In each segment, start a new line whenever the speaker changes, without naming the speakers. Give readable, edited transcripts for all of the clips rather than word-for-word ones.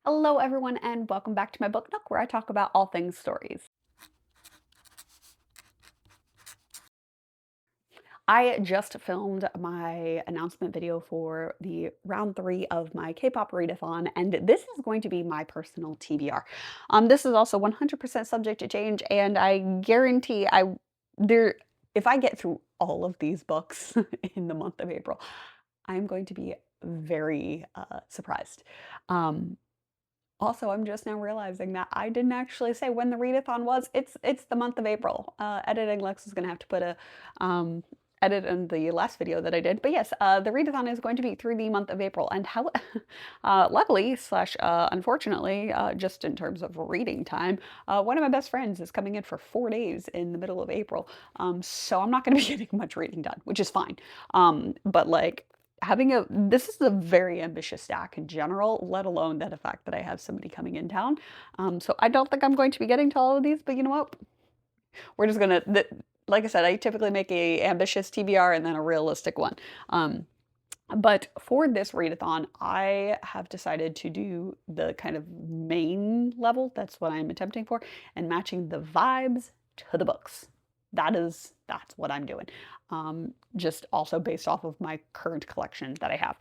Hello, everyone, and welcome back to my book nook where I talk about all things stories. I just filmed my announcement video for the round 3 of my K-pop readathon, and this is going to be my personal TBR. This is also 100% subject to change, and I guarantee there if I get through all of these books in the month of April, I'm going to be very surprised. Um, Also, I'm just now realizing that I didn't actually say when the readathon was. It's the month of April. Editing Lex is gonna have to put a edit in the last video that I did. But yes, the readathon is going to be through the month of April. And how luckily slash unfortunately, just in terms of reading time, one of my best friends is coming in for 4 days in the middle of April. So I'm not gonna be getting much reading done, which is fine. But like this is a very ambitious stack in general, let alone the fact that I have somebody coming in town. So I don't think I'm going to be getting to all of these, but you know what? We're just gonna, like I said, I typically make a ambitious TBR and then a realistic one. Um, but for this readathon, I have decided to do the kind of main level. That's what I'm attempting for, and matching the vibes to the books. That's what I'm doing. Just also based off of my current collection that I have.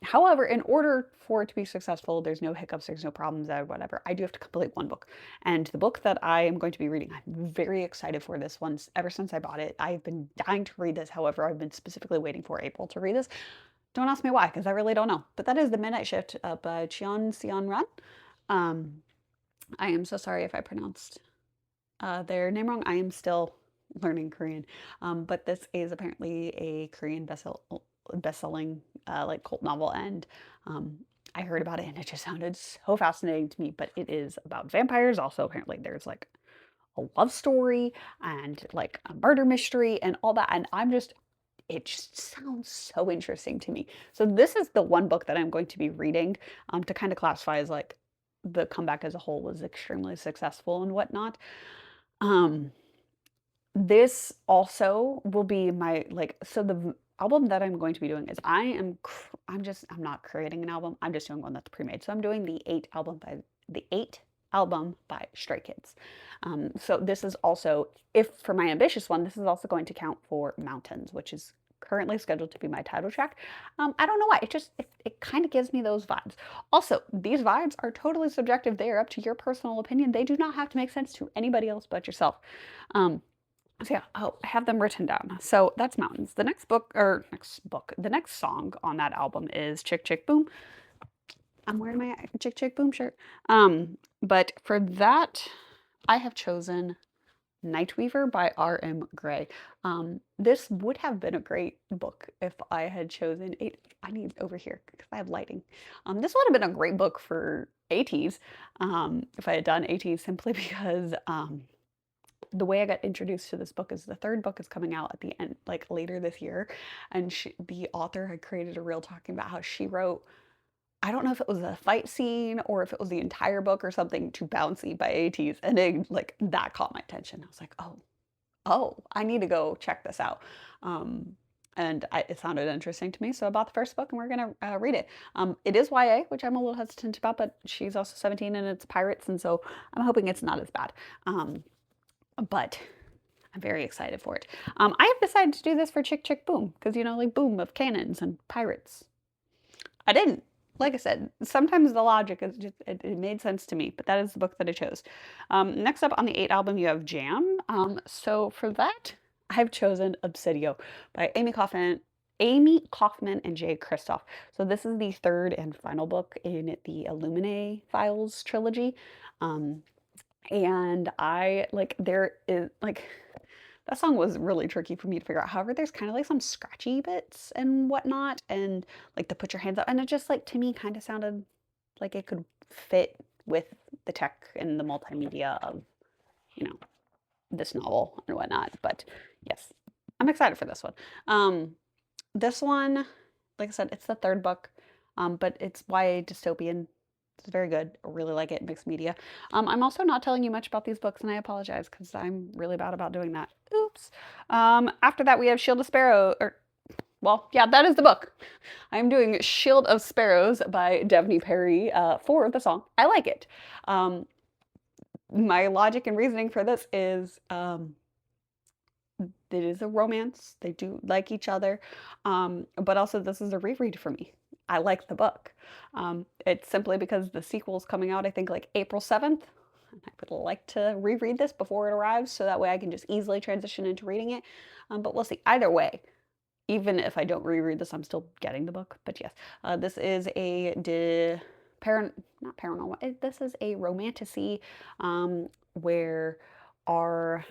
However, in order for it to be successful, there's no hiccups, there's no problems, whatever. I do have to complete one book, and the book that I am going to be reading, I'm very excited for this one. Ever since I bought it, I've been dying to read this. However, I've been specifically waiting for April to read this. Don't ask me why, because I really don't know. But that is The Midnight Shift by Cheon Seon Ran. Um, I am so sorry if I pronounced their name wrong. I am still learning Korean. But this is apparently a Korean best-selling like cult novel, and I heard about it and it just sounded so fascinating to me. But it is about vampires. Also, apparently, there's like a love story and like a murder mystery and all that. And it just sounds so interesting to me. So this is the one book that I'm going to be reading to kind of classify as like the comeback as a whole was extremely successful and whatnot. Um, this also will be my like so album that I'm going to be doing is I'm not creating an album. I'm just doing one that's pre-made. So I'm doing the 8 album by Stray Kids. So this is also, if for my ambitious one, this is also going to count for Mountains, which is currently scheduled to be my title track. I don't know why. It kind of gives me those vibes. Also, these vibes are totally subjective. They are up to your personal opinion. They do not have to make sense to anybody else but yourself. Um, so yeah, oh, I have them written down. So that's Mountains. The next song on that album is Chick Chick Boom. I'm wearing my Chick Chick Boom shirt. But for that, I have chosen Nightweaver by R.M. Gray. This would have been a great book if I had chosen I need over here because I have lighting. This would have been a great book for ATs if I had done ATs simply because the way I got introduced to this book is the third book is coming out at the end, like later this year. And the author had created a reel talking about how she wrote, I don't know if it was a fight scene or if it was the entire book or something to Bouncy by ATs. And like that caught my attention. I was like, oh, I need to go check this out. It sounded interesting to me. So I bought the first book and we're going to read it. It is YA, which I'm a little hesitant about, but she's also 17 and it's pirates. And so I'm hoping it's not as bad. But I'm very excited for it. I have decided to do this for Chick Chick Boom because, you know, like boom of cannons and pirates. I didn't. Like I said, sometimes the logic is just, it made sense to me, but that is the book that I chose. Next up on the 8 album, you have Jam. So for that, I've chosen Obsidio by Amy Kaufman and Jay Kristoff. So this is the third and final book in the Illuminae Files trilogy. And I like there is like that song was really tricky for me to figure out. However, there's kind of like some scratchy bits and whatnot, and like the put your hands up, and it just like to me kind of sounded like it could fit with the tech and the multimedia of, you know, this novel and whatnot. But yes, I'm excited for this one. This one, like I said, it's the third book, but it's YA dystopian. It's very good. I really like it. Mixed media. I'm also not telling you much about these books, and I apologize because I'm really bad about doing that. Oops. After that, we have Shield of Sparrow, or Well, yeah, that is the book. I'm doing Shield of Sparrows by Devney Perry for the song. I like it. Um, my logic and reasoning for this is it is a romance. They do like each other. But also, this is a reread for me. I like the book. It's simply because the sequel is coming out, I think, like April 7th. And I would like to reread this before it arrives so that way I can just easily transition into reading it. But we'll see. Either way, even if I don't reread this, I'm still getting the book. But yes, this is a not paranormal. This is a romantasy where our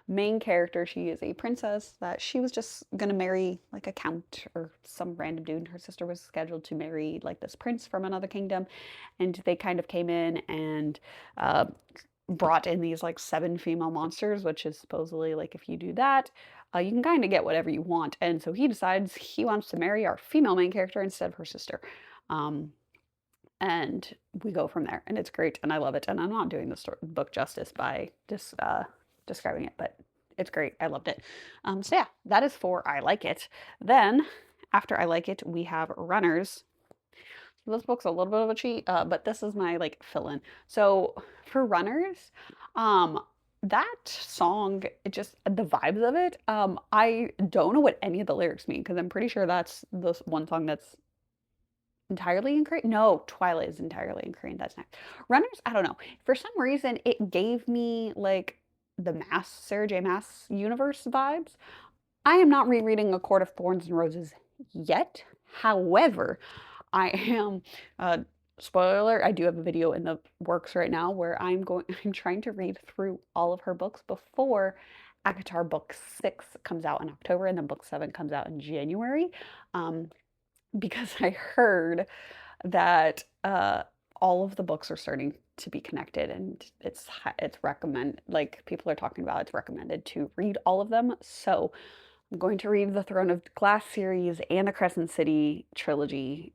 main character, she is a princess that she was just gonna marry like a count or some random dude. Her sister was scheduled to marry like this prince from another kingdom, and they kind of came in and uh, brought in these like 7 female monsters, which is supposedly like if you do that, you can kind of get whatever you want. And so he decides he wants to marry our female main character instead of her sister. Um, and we go from there, and it's great, and I love it. And I'm not doing the book justice by just describing it, but it's great. I loved it. So yeah, that is for I Like It. Then after I Like It, we have Runners. This book's a little bit of a cheat, but this is my like fill-in. So for Runners, um, that song, it just the vibes of it. I don't know what any of the lyrics mean because I'm pretty sure that's the one song that's entirely in Korean. No, Twilight is entirely in Korean. That's next. Runners, I don't know. For some reason, it gave me like the Mass Sarah J. Mass universe vibes. I am not rereading A Court of Thorns and Roses yet. However, I am spoiler alert, I do have a video in the works right now where I'm trying to read through all of her books before Akatar book 6 comes out in October and then book 7 comes out in January. Um, because I heard that all of the books are starting to be connected, and it's recommend like people are talking about it's recommended to read all of them. So I'm going to read the Throne of Glass series and the Crescent City trilogy,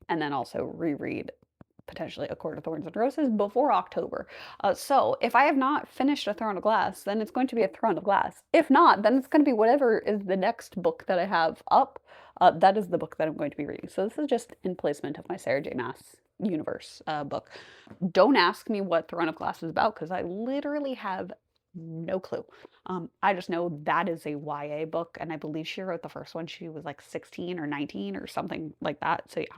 and then also reread potentially A Court of Thorns and Roses before October. So if I have not finished A Throne of Glass, then it's going to be A Throne of Glass. If not, then it's going to be whatever is the next book that I have up. That is the book that I'm going to be reading. So this is just in placement of my Sarah J. Maas universe book. Don't ask me what Throne of Glass is about because I literally have no clue. I just know that is a YA book, and I believe she wrote the first one. She was like 16 or 19 or something like that. So yeah.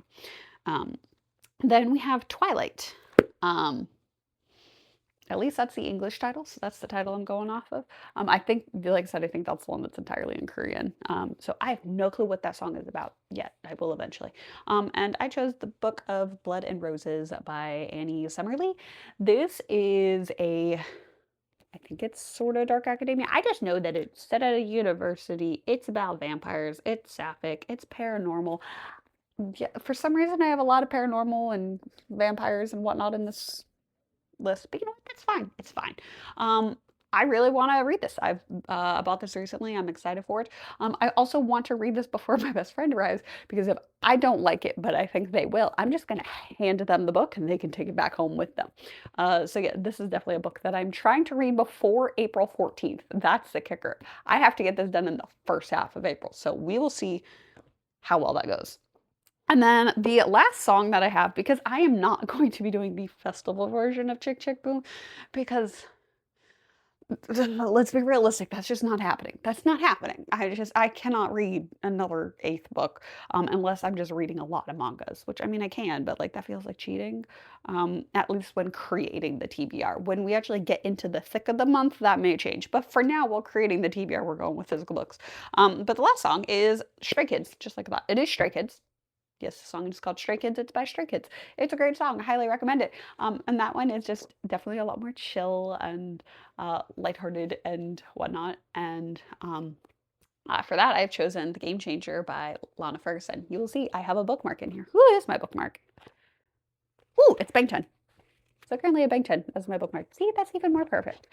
Um, then we have Twilight. Um, at least that's the English title, so that's the title I'm going off of. I think, like I said, I think that's the one that's entirely in Korean. So I have no clue what that song is about yet. I will eventually. And I chose the Book of Blood and Roses by Annie Summerlee. This is I think it's sort of dark academia. I just know that it's set at a university. It's about vampires. It's sapphic. It's paranormal. Yeah, for some reason, I have a lot of paranormal and vampires and whatnot in this list, but you know what? That's fine. It's fine. Um, I really want to read this. I've bought this recently. I'm excited for it. I also want to read this before my best friend arrives because if I don't like it, but I think they will, I'm just going to hand them the book and they can take it back home with them. So yeah, this is definitely a book that I'm trying to read before April 14th. That's the kicker. I have to get this done in the first half of April, so we will see how well that goes. And then the last song that I have, because I am not going to be doing the festival version of Chick Chick Boom, because let's be realistic, that's just not happening. That's not happening. I cannot read another 8th book unless I'm just reading a lot of mangas, which I mean I can, but like that feels like cheating. At least when creating the TBR. When we actually get into the thick of the month, that may change. But for now, while creating the TBR, we're going with physical books. But the last song is Stray Kids, just like that. It is Stray Kids. Yes, the song is called Stray Kids. It's by Stray Kids. It's a great song. I highly recommend it. And that one is just definitely a lot more chill and lighthearted and whatnot. And for that, I've chosen The Game Changer by Lana Ferguson. You will see I have a bookmark in here. Who is my bookmark? Ooh, it's Bangtan. So currently a Bangtan as my bookmark. See, that's even more perfect.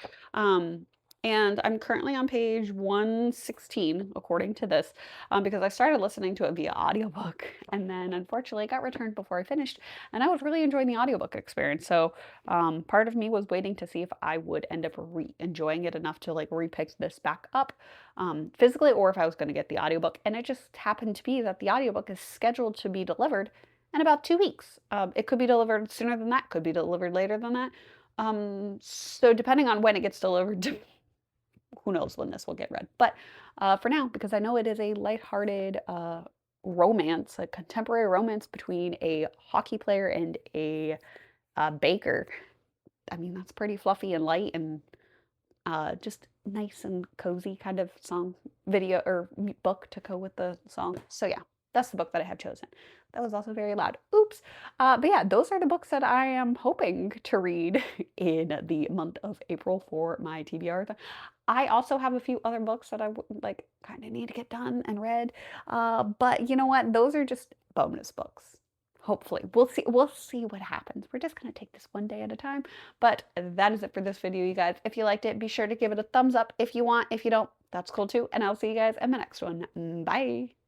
And I'm currently on page 116, according to this, because I started listening to it via audiobook and then unfortunately it got returned before I finished. And I was really enjoying the audiobook experience. So part of me was waiting to see if I would end up enjoying it enough to like repick this back up physically, or if I was going to get the audiobook. And it just happened to be that the audiobook is scheduled to be delivered in about 2 weeks. It could be delivered sooner than that, could be delivered later than that. So depending on when it gets delivered, who knows when this will get read. But for now, because I know it is a lighthearted romance, a contemporary romance between a hockey player and a baker. I mean, that's pretty fluffy and light and just nice and cozy kind of song, video, or book to go with the song. So yeah, that's the book that I have chosen. That was also very loud. Oops. But yeah, those are the books that I am hoping to read in the month of April for my TBR. I also have a few other books that I would like kind of need to get done and read. But you know what? Those are just bonus books. Hopefully. We'll see what happens. We're just gonna take this one day at a time. But that is it for this video, you guys. If you liked it, be sure to give it a thumbs up if you want. If you don't, that's cool too. And I'll see you guys in the next one. Bye.